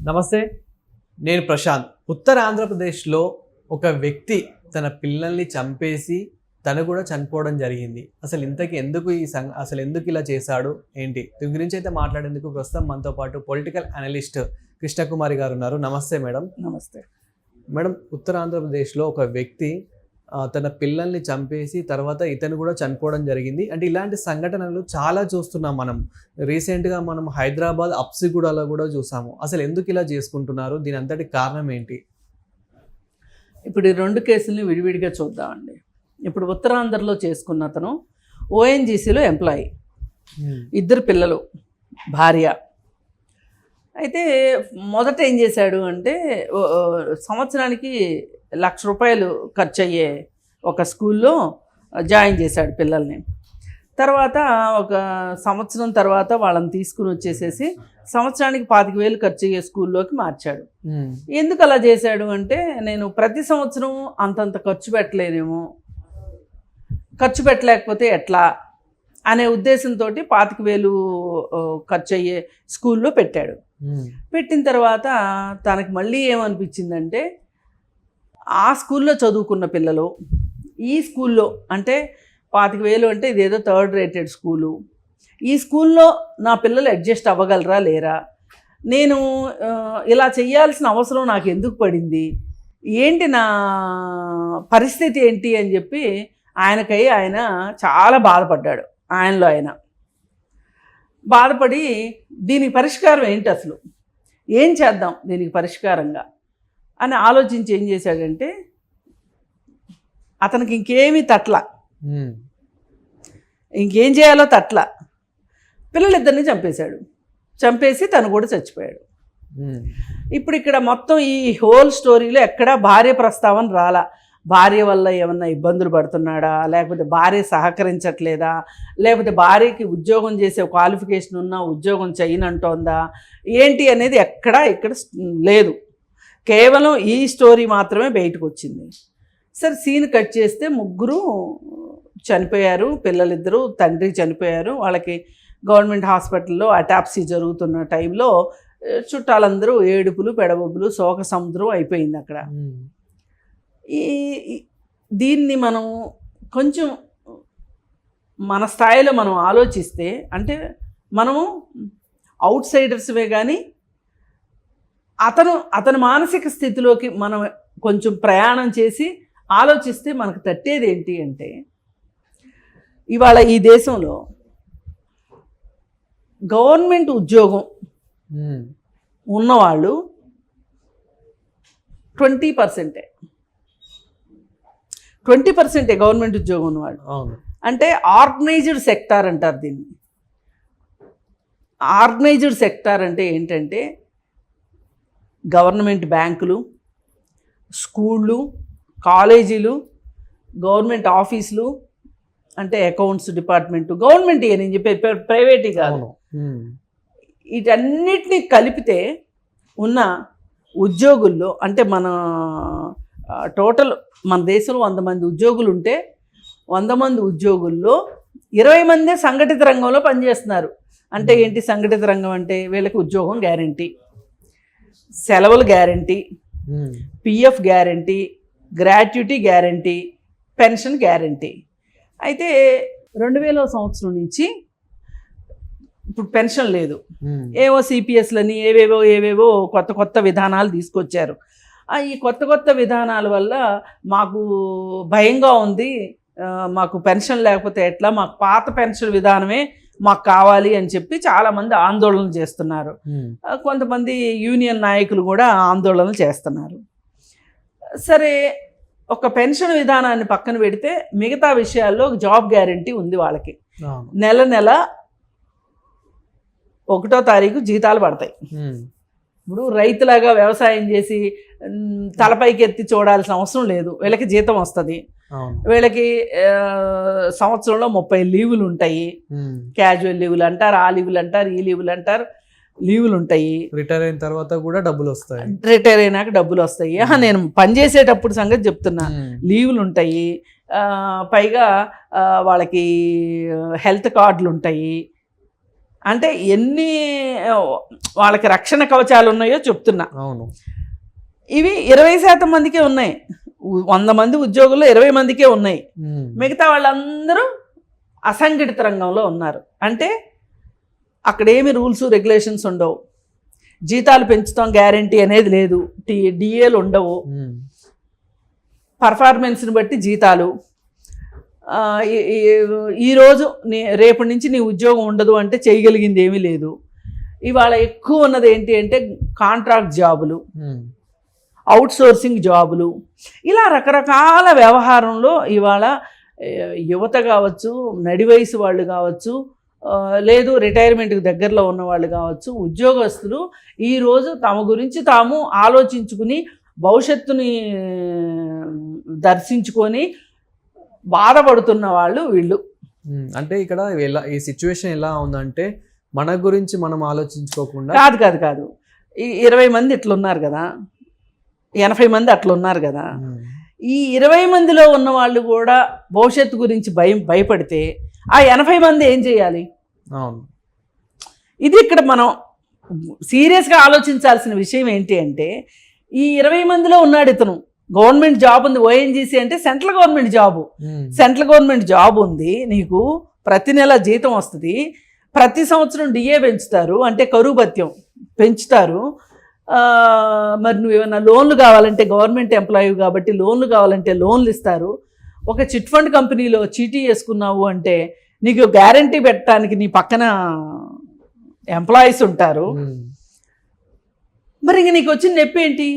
నమస్తే, నేను ప్రశాంత్. ఉత్తర ఆంధ్రప్రదేశ్లో ఒక వ్యక్తి తన పిల్లల్ని చంపేసి తను కూడా చనిపోవడం జరిగింది. అసలు ఇంతకీ ఎందుకు అసలు ఎందుకు ఇలా చేశాడు ఏంటి దీని గురించి అయితే మాట్లాడేందుకు ప్రస్తుతం మనతో పాటు పొలిటికల్ అనలిస్ట్ కృష్ణకుమారి గారు ఉన్నారు. నమస్తే మేడం. నమస్తే మేడం, ఉత్తర ఆంధ్రప్రదేశ్లో ఒక వ్యక్తి తన పిల్లల్ని చంపేసి తర్వాత ఇతను కూడా చనిపోవడం జరిగింది. అంటే ఇలాంటి సంఘటనలు చాలా చూస్తున్నాం మనం. రీసెంట్గా మనం హైదరాబాద్ అప్సిగూడలో కూడా చూసాము. అసలు ఎందుకు ఇలా చేసుకుంటున్నారు, దీని అంతటి కారణం ఏంటి? ఇప్పుడు ఈ రెండు కేసుల్ని విడివిడిగా చూద్దామండి. ఇప్పుడు ఉత్తరాంధ్రలో చేసుకున్న అతను ఓఎన్జీసీలో ఎంప్లాయీ, ఇద్దరు పిల్లలు, భార్య. అయితే మొదట ఏం చేశాడు అంటే సంవత్సరానికి ₹1,00,000 ఖర్చు అయ్యే ఒక స్కూల్లో జాయిన్ చేశాడు పిల్లల్ని. తర్వాత ఒక సంవత్సరం తర్వాత వాళ్ళని తీసుకుని వచ్చేసేసి సంవత్సరానికి 25,000 ఖర్చు అయ్యే స్కూల్లోకి మార్చాడు. ఎందుకు అలా చేశాడు అంటే, నేను ప్రతి సంవత్సరం అంతంత ఖర్చు పెట్టలేనేమో, ఖర్చు పెట్టలేకపోతే ఎట్లా అనే ఉద్దేశంతో 25,000 ఖర్చు అయ్యే స్కూల్లో పెట్టాడు. పెట్టిన తర్వాత తనకి మళ్ళీ ఏమనిపించిందంటే, ఆ స్కూల్లో చదువుకున్న పిల్లలు ఈ స్కూల్లో అంటే 25,000 అంటే ఇదేదో థర్డ్ రేటెడ్ స్కూలు, ఈ స్కూల్లో నా పిల్లలు అడ్జస్ట్ అవ్వగలరా లేరా, నేను ఇలా చేయాల్సిన అవసరం నాకు ఎందుకు పడింది, ఏంటి నా పరిస్థితి ఏంటి అని చెప్పి ఆయన చాలా బాధపడ్డాడు. ఆయనలో ఆయన బాధపడి దీనికి పరిష్కారం ఏంటి, అసలు ఏం చేద్దాం దీనికి పరిష్కారంగా అని ఆలోచించి ఏం చేశాడంటే, అతనికి ఇంకేమీ తట్ల, ఇంకేం చేయాలో తట్ల, పిల్లలిద్దరిని చంపేశాడు. చంపేసి తను కూడా చచ్చిపోయాడు. ఇప్పుడు ఇక్కడ మొత్తం ఈ హోల్ స్టోరీలో ఎక్కడా భార్య ప్రస్తావన రాలా. భార్య వల్ల ఏమన్నా ఇబ్బందులు పడుతున్నాడా, లేకపోతే భార్య సహకరించట్లేదా, లేకపోతే భార్యకి ఉద్యోగం చేసే క్వాలిఫికేషన్ ఉన్నా ఉద్యోగం చేయనంటోందా ఏంటి అనేది ఎక్కడా ఇక్కడ లేదు. కేవలం ఈ స్టోరీ మాత్రమే బయటకు వచ్చింది. సరే, సీన్ కట్ చేస్తే ముగ్గురు చనిపోయారు, పిల్లలిద్దరూ, తండ్రి చనిపోయారు. వాళ్ళకి గవర్నమెంట్ హాస్పిటల్లో అటాప్సీ జరుగుతున్న టైంలో చుట్టాలందరూ ఏడుపులు పెడబొబ్బులు శోక సముద్రం అయిపోయింది అక్కడ. దీన్ని మనం కొంచెం మన స్థాయిలో మనం ఆలోచిస్తే, అంటే మనము అవుట్ సైడర్స్వే కానీ అతని మానసిక స్థితిలోకి మనం కొంచెం ప్రయాణం చేసి ఆలోచిస్తే మనకు తట్టేది ఏంటి అంటే, ఇవాళ ఈ దేశంలో గవర్నమెంట్ ఉద్యోగం ఉన్నవాళ్ళు 20% గవర్నమెంట్ ఉద్యోగం ఉన్నవాళ్ళు. అంటే ఆర్గనైజ్డ్ సెక్టార్ అంటారు దీన్ని. ఆర్గనైజ్డ్ సెక్టార్ అంటే ఏంటంటే, గవర్నమెంట్ బ్యాంకులు, స్కూళ్ళు, కాలేజీలు, గవర్నమెంట్ ఆఫీసులు, అంటే అకౌంట్స్ డిపార్ట్మెంటు, గవర్నమెంట్ నేను చెప్పే ప్రైవేట్ కాదు, వీటన్నిటినీ కలిపితే ఉన్న ఉద్యోగుల్లో, అంటే మన టోటల్ మన దేశంలో 100 మంది ఉద్యోగులు ఉంటే 100 మంది ఉద్యోగుల్లో 20 మందే సంఘటిత రంగంలో పనిచేస్తున్నారు. అంటే ఏంటి సంఘటిత రంగం అంటే, వీళ్ళకి ఉద్యోగం గ్యారంటీ, సెలవులు guarantee, PF guarantee, gratuity guarantee, pension guarantee. అయితే 2000 సంవత్సరం నుంచి ఇప్పుడు పెన్షన్ లేదు. ఏవో సిపిఎస్లని ఏవేవో కొత్త విధానాలు తీసుకొచ్చారు. ఈ కొత్త విధానాల వల్ల మాకు భయంగా ఉంది, మాకు పెన్షన్ లేకపోతే ఎట్లా, మాకు పాత పెన్షన్ విధానమే మాకు కావాలి అని చెప్పి చాలామంది ఆందోళన చేస్తున్నారు. కొంతమంది యూనియన్ నాయకులు కూడా ఆందోళనలు చేస్తున్నారు. సరే, ఒక పెన్షన్ విధానాన్ని పక్కన పెడితే మిగతా విషయాల్లో జాబ్ గ్యారంటీ ఉంది వాళ్ళకి. నెల 1వ తారీఖు జీతాలు పడతాయి. ఇప్పుడు రైతులాగా వ్యవసాయం చేసి తలపైకి ఎత్తి చూడాల్సిన అవసరం లేదు, వీళ్ళకి జీతం వస్తుంది. వీళ్ళకి సంవత్సరంలో 30 లీవులు ఉంటాయి. క్యాజువల్ లీవులు అంటారు, ఆ లీవులు అంటారు, ఈ లీవులు అంటారు, లీవులు ఉంటాయి. రిటైర్ అయిన తర్వాత కూడా డబ్బులు వస్తాయి. రిటైర్ అయినాక డబ్బులు వస్తాయి. నేను పనిచేసేటప్పుడు సంగతి చెప్తున్నా. లీవులు ఉంటాయి, పైగా వాళ్ళకి హెల్త్ కార్డులు ఉంటాయి. అంటే ఎన్ని వాళ్ళకి రక్షణ కవచాలు ఉన్నాయో చెప్తున్నా. అవును. ఇవి 20% మందికే ఉన్నాయి. 100 మంది ఉద్యోగుల్లో 20 మందికే ఉన్నాయి. మిగతా వాళ్ళందరూ అసంఘటిత రంగంలో ఉన్నారు. అంటే అక్కడేమి రూల్స్ రెగ్యులేషన్స్ ఉండవు, జీతాలు పెంచుతాం గ్యారంటీ అనేది లేదు, డిఏలు ఉండవు, పర్ఫార్మెన్స్ని బట్టి జీతాలు. ఈరోజు రేపటి నుంచి నీ ఉద్యోగం ఉండదు అంటే చేయగలిగింది ఏమీ లేదు. ఇవాళ ఎక్కువ ఉన్నది ఏంటి అంటే కాంట్రాక్ట్ జాబులు, అవుట్సోర్సింగ్ జాబులు, ఇలా రకరకాల వ్యవహారంలో ఇవాళ యువత కావచ్చు, నడి వయసు వాళ్ళు కావచ్చు, లేదు రిటైర్మెంట్కి దగ్గరలో ఉన్న వాళ్ళు కావచ్చు, ఉద్యోగస్తులు ఈరోజు తమ గురించి తాము ఆలోచించుకుని భవిష్యత్తుని దర్శించుకొని బాధపడుతున్న వాళ్ళు వీళ్ళు. అంటే ఇక్కడ ఈ సిచ్యువేషన్ ఎలా ఉందంటే మన గురించి మనం ఆలోచించుకోకుండా కాదు ఈ 20 మంది ఇట్లున్నారు కదా, 80 మంది అట్లున్నారు కదా, ఈ 20 మందిలో ఉన్న వాళ్ళు కూడా భవిష్యత్తు గురించి భయపడితే ఆ 80 మంది ఏం చేయాలి? అవును. ఇది ఇక్కడ మనం సీరియస్గా ఆలోచించాల్సిన విషయం ఏంటి అంటే, ఈ 20 మందిలో ఉన్నాడు ఇతను, గవర్నమెంట్ జాబ్ ఉంది, ఓఎన్జీసీ అంటే central government job, central government job ఉంది, నీకు ప్రతి నెల జీతం వస్తుంది, ప్రతి సంవత్సరం డిఏ పెంచుతారు, అంటే కరువు భత్యం పెంచుతారు. మరి నువ్వు ఏమైనా లోన్లు కావాలంటే గవర్నమెంట్ ఎంప్లాయీ కాబట్టి లోన్లు కావాలంటే లోన్లు ఇస్తారు. ఒక చిట్ ఫండ్ కంపెనీలో చీటీ వేసుకున్నావు అంటే నీకు గ్యారంటీ పెట్టడానికి నీ పక్కన ఎంప్లాయీస్ ఉంటారు. మరి ఇంక నీకు వచ్చిన నొప్పి ఏంటి,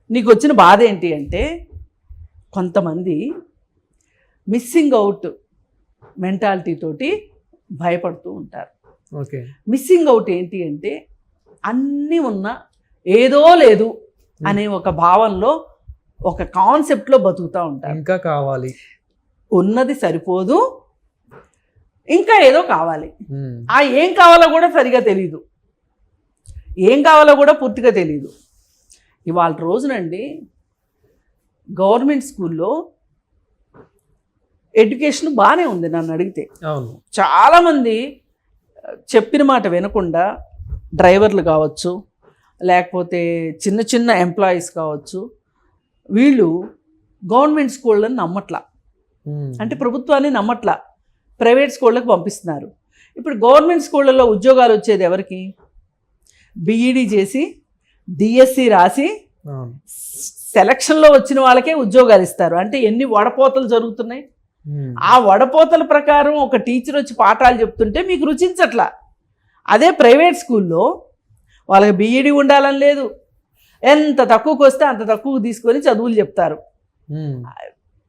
నీకు వచ్చిన బాధ ఏంటి అంటే, కొంతమంది మిస్సింగ్ అవుట్ మెంటాలిటీ తోటి భయపడుతూ ఉంటారు. ఓకే. మిస్సింగ్ అవుట్ ఏంటి అంటే అన్నీ ఉన్నా ఏదో లేదు అనే ఒక భావనలో, ఒక కాన్సెప్ట్లో బతుకుతూ ఉంటారు. ఇంకా కావాలి, ఉన్నది సరిపోదు, ఇంకా ఏదో కావాలి. ఆ ఏం కావాలో కూడా సరిగా తెలీదు, ఏం కావాలో కూడా పూర్తిగా తెలీదు. ఇవాళ రోజునండి గవర్నమెంట్ స్కూల్లో ఎడ్యుకేషన్ బాగానే ఉంది నన్ను అడిగితే. అవును. చాలామంది చెప్పిన మాట వినకుండా డ్రైవర్లు కావచ్చు, లేకపోతే చిన్న చిన్న ఎంప్లాయీస్ కావచ్చు, వీళ్ళు గవర్నమెంట్ స్కూళ్ళని నమ్మట్లా, అంటే ప్రభుత్వాన్ని నమ్మట్లా, ప్రైవేట్ స్కూళ్ళకి పంపిస్తున్నారు. ఇప్పుడు గవర్నమెంట్ స్కూళ్ళల్లో ఉద్యోగాలు వచ్చేది ఎవరికి? బీఈడీ చేసి డిఎస్సి రాసి సెలక్షన్లో వచ్చిన వాళ్ళకే ఉద్యోగాలు ఇస్తారు. అంటే ఎన్ని వడపోతలు జరుగుతున్నాయి. ఆ వడపోతల ప్రకారం ఒక టీచర్ వచ్చి పాఠాలు చెప్తుంటే మీకు రుచించట్లా. అదే ప్రైవేట్ స్కూల్లో వాళ్ళకి బీఈడీ ఉండాలని లేదు, ఎంత తక్కువకి వస్తే అంత తక్కువ తీసుకొని చదువులు చెప్తారు.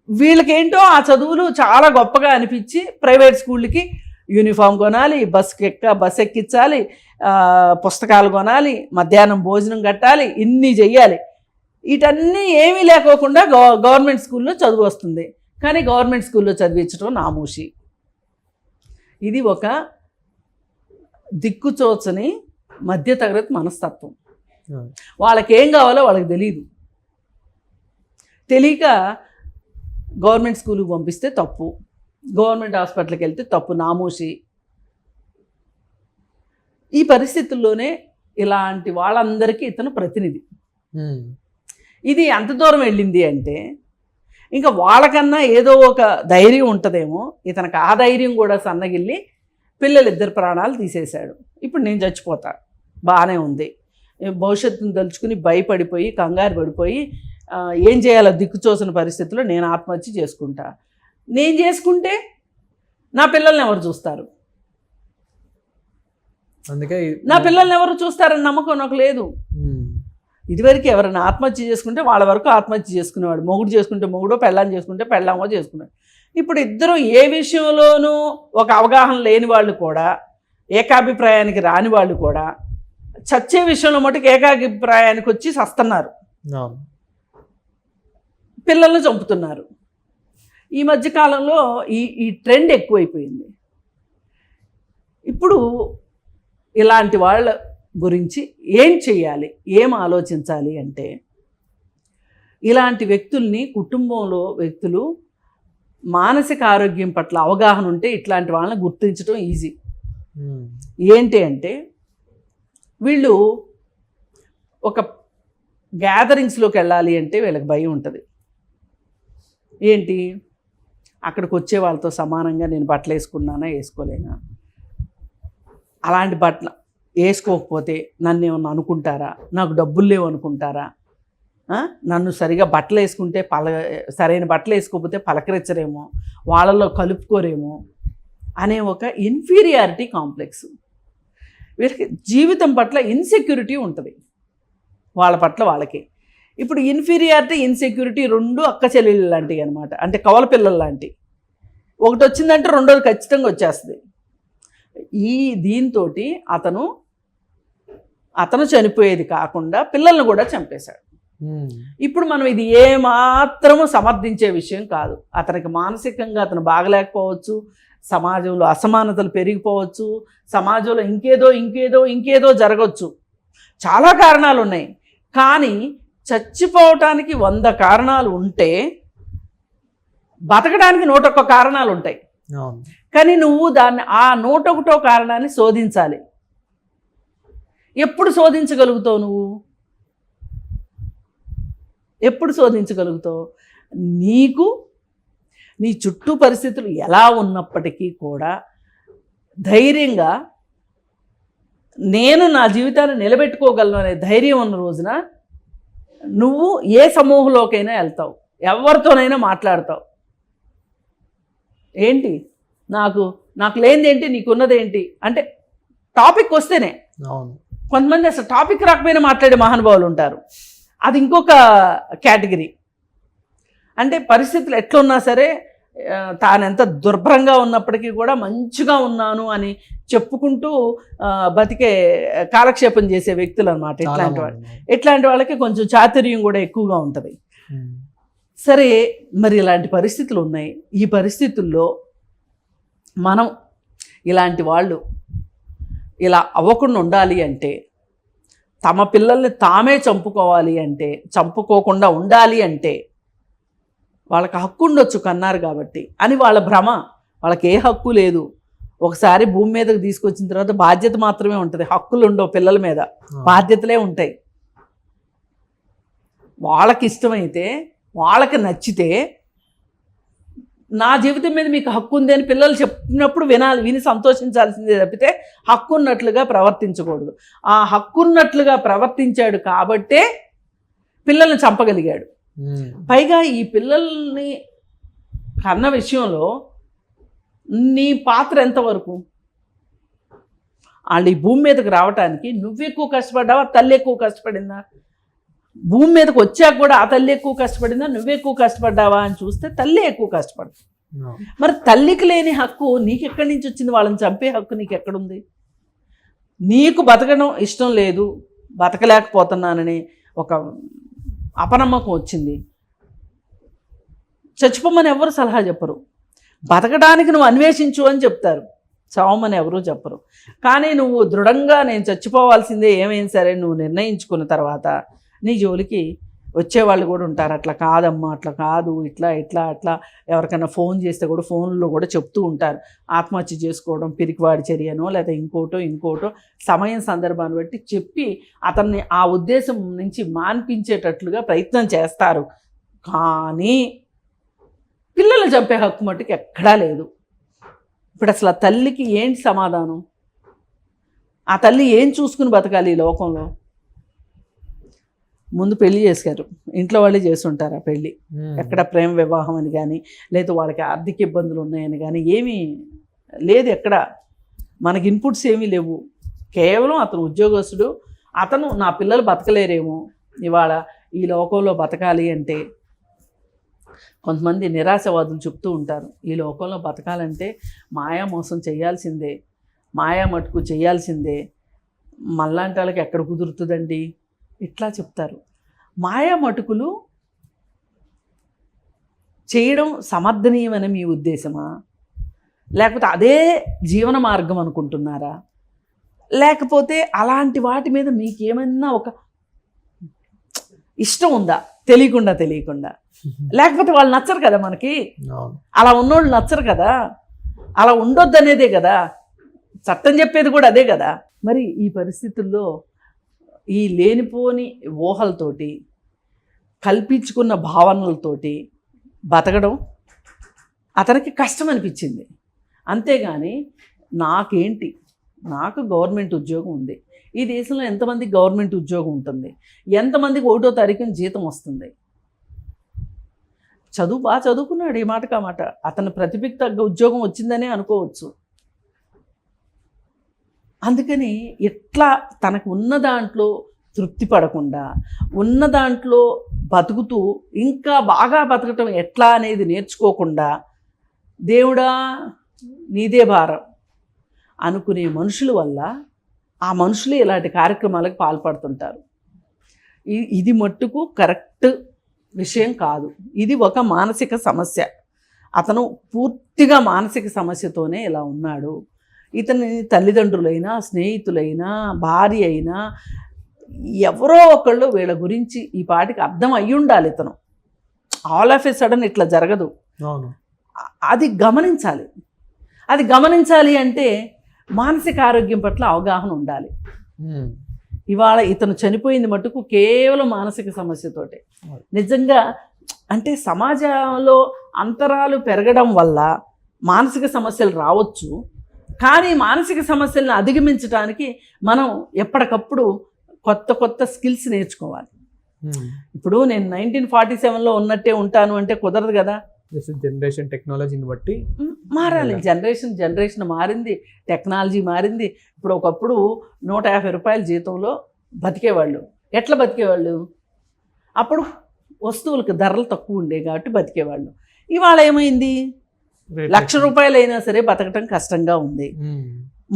వీళ్ళకేంటో ఆ చదువులు చాలా గొప్పగా అనిపించి ప్రైవేట్ స్కూళ్ళకి యూనిఫామ్ కొనాలి, బస్ ఎక్కించాలి, పుస్తకాలు కొనాలి, మధ్యాహ్నం భోజనం కట్టాలి, ఇన్ని చెయ్యాలి. వీటన్నీ ఏమీ లేకోకుండా గవర్నమెంట్ స్కూల్లో చదువు వస్తుంది. కానీ గవర్నమెంట్ స్కూల్లో చదివించడం నామూషి. ఇది ఒక దిక్కుచోచని మధ్యతరగతి మనస్తత్వం. వాళ్ళకి ఏం కావాలో వాళ్ళకి తెలియదు. తెలియక గవర్నమెంట్ స్కూల్కి పంపిస్తే తప్పు, గవర్నమెంట్ హాస్పిటల్కి వెళ్తే తప్పు, నామూషి. ఈ పరిస్థితుల్లోనే ఇలాంటి వాళ్ళందరికీ ఇతను ప్రతినిధి. ఇది ఎంత దూరం వెళ్ళింది అంటే, ఇంకా వాళ్ళకన్నా ఏదో ఒక ధైర్యం ఉంటుందేమో, ఇతనికి ఆ ధైర్యం కూడా సన్నగిల్లి పిల్లలిద్దరు ప్రాణాలు తీసేశాడు. ఇప్పుడు నేను చచ్చిపోతా, బాగానే ఉంది, భవిష్యత్తును తలుచుకుని భయపడిపోయి కంగారు పడిపోయి ఏం చేయాలో దిక్కుచోసిన పరిస్థితుల్లో నేను ఆత్మహత్య చేసుకుంటా. నేను చేసుకుంటే నా పిల్లల్ని ఎవరు చూస్తారు? అందుకే నా పిల్లల్ని ఎవరు చూస్తారని నమ్మకం నాకు లేదు. ఇదివరకు ఎవరైనా ఆత్మహత్య చేసుకుంటే వాళ్ళ వరకు ఆత్మహత్య చేసుకునేవాడు, మొగుడు చేసుకుంటే మొగుడో, పెళ్ళాన్ని చేసుకుంటే పెళ్ళామో చేసుకునేవాడు. ఇప్పుడు ఇద్దరు ఏ విషయంలోనూ ఒక అవగాహన లేని వాళ్ళు కూడా, ఏకాభిప్రాయానికి రాని వాళ్ళు కూడా చచ్చే విషయంలో మటుకు ఏకాభిప్రాయానికి వచ్చి సస్తున్నారు, పిల్లల్ని చంపుతున్నారు. ఈ మధ్యకాలంలో ఈ ట్రెండ్ ఎక్కువైపోయింది. ఇప్పుడు ఇలాంటి వాళ్ళ గురించి ఏం చేయాలి, ఏం ఆలోచించాలి అంటే, ఇలాంటి వ్యక్తుల్ని కుటుంబంలో వ్యక్తులు మానసిక ఆరోగ్యం పట్ల అవగాహన ఉంటే ఇట్లాంటి వాళ్ళని గుర్తించడం ఈజీ. ఏంటి అంటే వీళ్ళు ఒక గ్యాదరింగ్స్లోకి వెళ్ళాలి అంటే వీళ్ళకి భయం ఉంటుంది. ఏంటి, అక్కడికి వచ్చే వాళ్ళతో సమానంగా నేను బట్టలు వేసుకున్నానా వేసుకోలేనా, అలాంటి బట్టలు వేసుకోకపోతే నన్ను ఏమన్నా అనుకుంటారా, నాకు డబ్బులు లేవు అనుకుంటారా, నన్ను సరిగా బట్టలు వేసుకుంటే సరైన బట్టలు వేసుకోకపోతే పలకరించరేమో, వాళ్ళలో కలుపుకోరేమో అనే ఒక ఇన్ఫీరియారిటీ కాంప్లెక్స్. వీళ్ళకి జీవితం పట్ల ఇన్సెక్యూరిటీ ఉంటుంది వాళ్ళ పట్ల వాళ్ళకి. ఇప్పుడు ఇన్ఫీరియారిటీ ఇన్సెక్యూరిటీ రెండు అక్క చెల్లెళ్ళు లాంటివి అనమాట, అంటే కవల పిల్లలు లాంటివి. ఒకటి వచ్చిందంటే రెండోది ఖచ్చితంగా వచ్చేస్తుంది. దీంతో అతను చనిపోయేది కాకుండా పిల్లల్ని కూడా చంపేశాడు. ఇప్పుడు మనం ఇది ఏమాత్రము సమర్థించే విషయం కాదు. అతనికి మానసికంగా అతను బాగలేకపోవచ్చు, సమాజంలో అసమానతలు పెరిగిపోవచ్చు, సమాజంలో ఇంకేదో జరగవచ్చు, చాలా కారణాలు ఉన్నాయి. కానీ చచ్చిపోవటానికి 100 కారణాలు ఉంటే బతకడానికి 101 కారణాలు ఉంటాయి. కానీ నువ్వు దాన్ని ఆ 101వ కారణాన్ని శోధించాలి. ఎప్పుడు శోధించగలుగుతావు నువ్వు? ఎప్పుడు శోధించగలుగుతావు? నీకు నీ చుట్టూ పరిస్థితులు ఎలా ఉన్నప్పటికీ కూడా ధైర్యంగా నేను నా జీవితాన్ని నిలబెట్టుకోగలను అనే ధైర్యం ఉన్న రోజున నువ్వు ఏ సమూహంలోకైనా వెళ్తావు, ఎవరితోనైనా మాట్లాడతావు. ఏంటి నాకు లేనిదేంటి, నీకున్నదేంటి అంటే టాపిక్ వస్తేనే. కొంతమంది అసలు టాపిక్ రాకపోయినా మాట్లాడే మహానుభావులు ఉంటారు, అది ఇంకొక కేటగిరీ. అంటే పరిస్థితులు ఎట్లున్నా సరే తాను ఎంత దుర్భరంగా ఉన్నప్పటికీ కూడా మంచిగా ఉన్నాను అని చెప్పుకుంటూ బతికే కాలక్షేపం చేసే వ్యక్తులు అనమాట ఇట్లాంటి వాళ్ళకి కొంచెం చాతుర్యం కూడా ఎక్కువగా ఉంటుంది. సరే, మరి ఇలాంటి పరిస్థితులు ఉన్నాయి. ఈ పరిస్థితుల్లో మనం ఇలాంటి వాళ్ళు ఇలా అవ్వకుండా ఉండాలి అంటే, తమ పిల్లల్ని తామే చంపుకోవాలి అంటే, చంపుకోకుండా ఉండాలి అంటే వాళ్ళకి హక్కు ఉండొచ్చు కన్నారు కాబట్టి అని వాళ్ళ భ్రమ. వాళ్ళకి ఏ హక్కు లేదు. ఒకసారి భూమి మీదకి తీసుకొచ్చిన తర్వాత బాధ్యత మాత్రమే ఉంటుంది, హక్కులు ఉండవు. పిల్లల మీద బాధ్యతలే ఉంటాయి. వాళ్ళకి ఇష్టమైతే, వాళ్ళకి నచ్చితే, నా జీవితం మీద మీకు హక్కు ఉంది అని పిల్లలు చెప్పినప్పుడు విని సంతోషించాల్సిందే తప్పితే హక్కు ఉన్నట్లుగా ప్రవర్తించకూడదు. ఆ హక్కున్నట్లుగా ప్రవర్తించాడు కాబట్టే పిల్లల్ని చంపగలిగాడు. పైగా ఈ పిల్లల్ని కన్న విషయంలో నీ పాత్ర ఎంతవరకు? వాళ్ళు ఈ భూమి మీదకి రావటానికి నువ్వెక్కువ కష్టపడ్డావా, తల్లి ఎక్కువ కష్టపడిందా? భూమి మీదకి వచ్చాక కూడా ఆ తల్లి ఎక్కువ కష్టపడిందా, నువ్వెక్కువ కష్టపడ్డావా అని చూస్తే తల్లి ఎక్కువ కష్టపడింది. మరి తల్లికి లేని హక్కు నీకెక్కడి నుంచి వచ్చింది? వాళ్ళని చంపే హక్కు నీకెక్కడుంది? నీకు బతకడం ఇష్టం లేదు, బతకలేకపోతున్నానని ఒక అపనమ్మకం వచ్చింది, చచ్చిపోమని ఎవరు సలహా చెప్పరు. బతకడానికి నువ్వు అన్వేషించు అని చెప్తారు, చావమని ఎవరూ చెప్పరు. కానీ నువ్వు దృఢంగా నేను చచ్చిపోవాల్సిందే ఏమైనా సరే నువ్వు నిర్ణయించుకున్న తర్వాత నీ జోలికి వచ్చేవాళ్ళు కూడా ఉంటారు. అట్లా కాదమ్మా, అట్లా కాదు, ఇట్లా ఎవరికైనా ఫోన్ చేస్తే కూడా ఫోన్లో కూడా చెప్తూ ఉంటారు, ఆత్మహత్య చేసుకోవడం పిరికివాడి చర్యనో లేదా ఇంకోటో సమయం సందర్భాన్ని బట్టి చెప్పి అతన్ని ఆ ఉద్దేశం నుంచి మాన్పించేటట్లుగా ప్రయత్నం చేస్తారు. కానీ పిల్లలు చంపే హక్కు మట్టుకు ఎక్కడా లేదు. ఇప్పుడు అసలు ఆ తల్లికి ఏంటి సమాధానం? ఆ తల్లి ఏం చూసుకుని బతకాలి ఈ లోకంలో? ముందు పెళ్లి చేశారు, ఇంట్లో వాళ్ళే చేస్తుంటారు ఆ పెళ్ళి. ఎక్కడ ప్రేమ వివాహం అని కానీ, లేదా వాళ్ళకి ఆర్థిక ఇబ్బందులు ఉన్నాయని కానీ ఏమీ లేదు. ఎక్కడ మనకి ఇన్పుట్స్ ఏమీ లేవు. కేవలం అతను ఉద్యోగస్తుడు, అతను నా పిల్లలు బతకలేరేమో ఇవాళ ఈ లోకంలో బతకాలి అంటే. కొంతమంది నిరాశవాదులు చెప్తూ ఉంటారు, ఈ లోకంలో బతకాలంటే మాయా మోసం చేయాల్సిందే, మాయా మటుకు చేయాల్సిందే, మళ్ళాంటి వాళ్ళకి ఎక్కడ కుదురుతుందండి ఇట్లా చెప్తారు. మాయా మటుకులు చేయడం సమర్థనీయమని మీ ఉద్దేశమా? లేకపోతే అదే జీవన మార్గం అనుకుంటున్నారా? లేకపోతే అలాంటి వాటి మీద మీకేమన్నా ఒక ఇష్టం ఉందా? తెలియకుండా లేకపోతే వాళ్ళు నచ్చరు కదా మనకి, అలా ఉన్నోళ్ళు నచ్చరు కదా, అలా ఉండొద్దు అనేదే కదా. చట్టం చెప్పేది కూడా అదే కదా. మరి ఈ పరిస్థితుల్లో ఈ లేనిపోని ఊహలతోటి కల్పించుకున్న భావనలతోటి బతకడం అతనికి కష్టం అనిపించింది. అంతేగాని నాకేంటి, నాకు గవర్నమెంట్ ఉద్యోగం ఉంది, ఈ దేశంలో ఎంతమందికి గవర్నమెంట్ ఉద్యోగం ఉంటుంది, ఎంతమందికి 1వ తారీఖున జీతం వస్తుంది. చదువు బాగా చదువుకున్నాడు, ఈ మాటకా మాట. అతని ప్రతిభకి తగ్గ ఉద్యోగం వచ్చిందనే అనుకోవచ్చు. అందుకని ఇట్లా తనకు ఉన్న దాంట్లో తృప్తి పడకుండా, ఉన్న దాంట్లో బతుకుతూ ఇంకా బాగా బతకటం ఎట్లా అనేది నేర్చుకోకుండా, దేవుడా నీదే భారం అనుకునే మనుషుల వల్ల ఆ మనుషులే ఇలాంటి కార్యక్రమాలకు పాల్పడుతుంటారు. ఇది మట్టుకు కరెక్ట్ విషయం కాదు. ఇది ఒక మానసిక సమస్య. అతను పూర్తిగా మానసిక సమస్యతోనే ఇలా ఉన్నాడు. ఇతని తల్లిదండ్రులైనా, స్నేహితులైనా, భార్య అయినా ఎవరో ఒకళ్ళు వీళ్ళ గురించి ఈ పాటికి అర్థం అయ్యి ఉండాలి. ఇతను ఆల్ ఆఫ్ ఏ సడన్ ఇట్లా జరగదు. అది గమనించాలి. అది గమనించాలి అంటే మానసిక ఆరోగ్యం పట్ల అవగాహన ఉండాలి. ఇవాళ ఇతను చనిపోయింది మటుకు కేవలం మానసిక సమస్యతోటే. నిజంగా అంటే సమాజంలో అంతరాలు పెరగడం వల్ల మానసిక సమస్యలు రావచ్చు. కానీ మానసిక సమస్యలను అధిగమించడానికి మనం ఎప్పటికప్పుడు కొత్త కొత్త స్కిల్స్ నేర్చుకోవాలి. ఇప్పుడు నేను 1947లో ఉన్నట్టే ఉంటాను అంటే కుదరదు కదా. జనరేషన్ టెక్నాలజీని బట్టి మారాలి. జనరేషన్ మారింది, టెక్నాలజీ మారింది. ఇప్పుడు ఒకప్పుడు 150 రూపాయల జీతంలో బతికేవాళ్ళు. ఎట్లా బతికేవాళ్ళు? అప్పుడు వస్తువులకు ధరలు తక్కువ ఉండే కాబట్టి బతికేవాళ్ళు. ఇవాళ ఏమైంది? 1,00,000 రూపాయలు అయినా సరే బతకటం కష్టంగా ఉంది.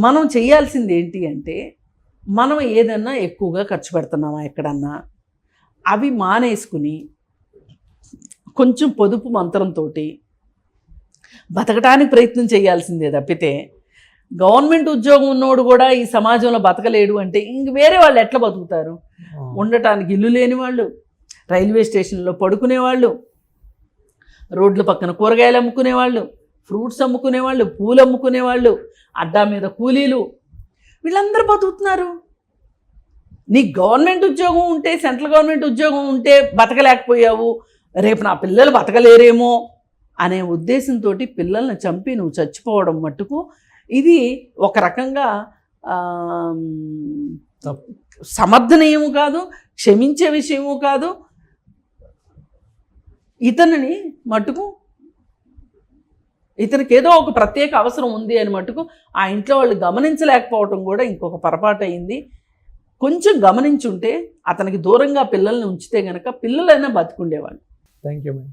మనం చేయాల్సింది ఏంటి అంటే, మనం ఏదన్నా ఎక్కువగా ఖర్చు పెడుతున్నామా ఎక్కడన్నా, అవి మానేసుకుని కొంచెం పొదుపు మంత్రంతో బతకటానికి ప్రయత్నం చేయాల్సిందే తప్పితే, గవర్నమెంట్ ఉద్యోగం ఉన్నోడు కూడా ఈ సమాజంలో బతకలేడు అంటే ఇంక వేరే వాళ్ళు ఎట్లా బతుకుతారు? ఉండటానికి ఇల్లు లేని వాళ్ళు, రైల్వే స్టేషన్లో పడుకునేవాళ్ళు, రోడ్ల పక్కన కూరగాయలు అమ్ముకునేవాళ్ళు, ఫ్రూట్స్ అమ్ముకునేవాళ్ళు, పూలు అమ్ముకునేవాళ్ళు, అడ్డా మీద కూలీలు, వీళ్ళందరూ బతుకుతున్నారు. నీ గవర్నమెంట్ ఉద్యోగం ఉంటే, సెంట్రల్ గవర్నమెంట్ ఉద్యోగం ఉంటే బతకలేకపోయావు, రేపు నా పిల్లలు బతకలేరేమో అనే ఉద్దేశంతో పిల్లల్ని చంపి నువ్వు చచ్చిపోవడం మట్టుకు ఇది ఒక రకంగా సమర్థనీయము కాదు, క్షమించే విషయము కాదు. ఇతనిని మట్టుకు ఇతనికి ఏదో ఒక ప్రత్యేక అవసరం ఉంది అని మట్టుకు ఆ ఇంట్లో వాళ్ళు గమనించలేకపోవడం కూడా ఇంకొక పొరపాటు అయింది. కొంచెం గమనించుంటే అతనికి దూరంగా పిల్లల్ని ఉంచితే గనక పిల్లలైనా బతికుండేవాళ్ళు. Thank you madam.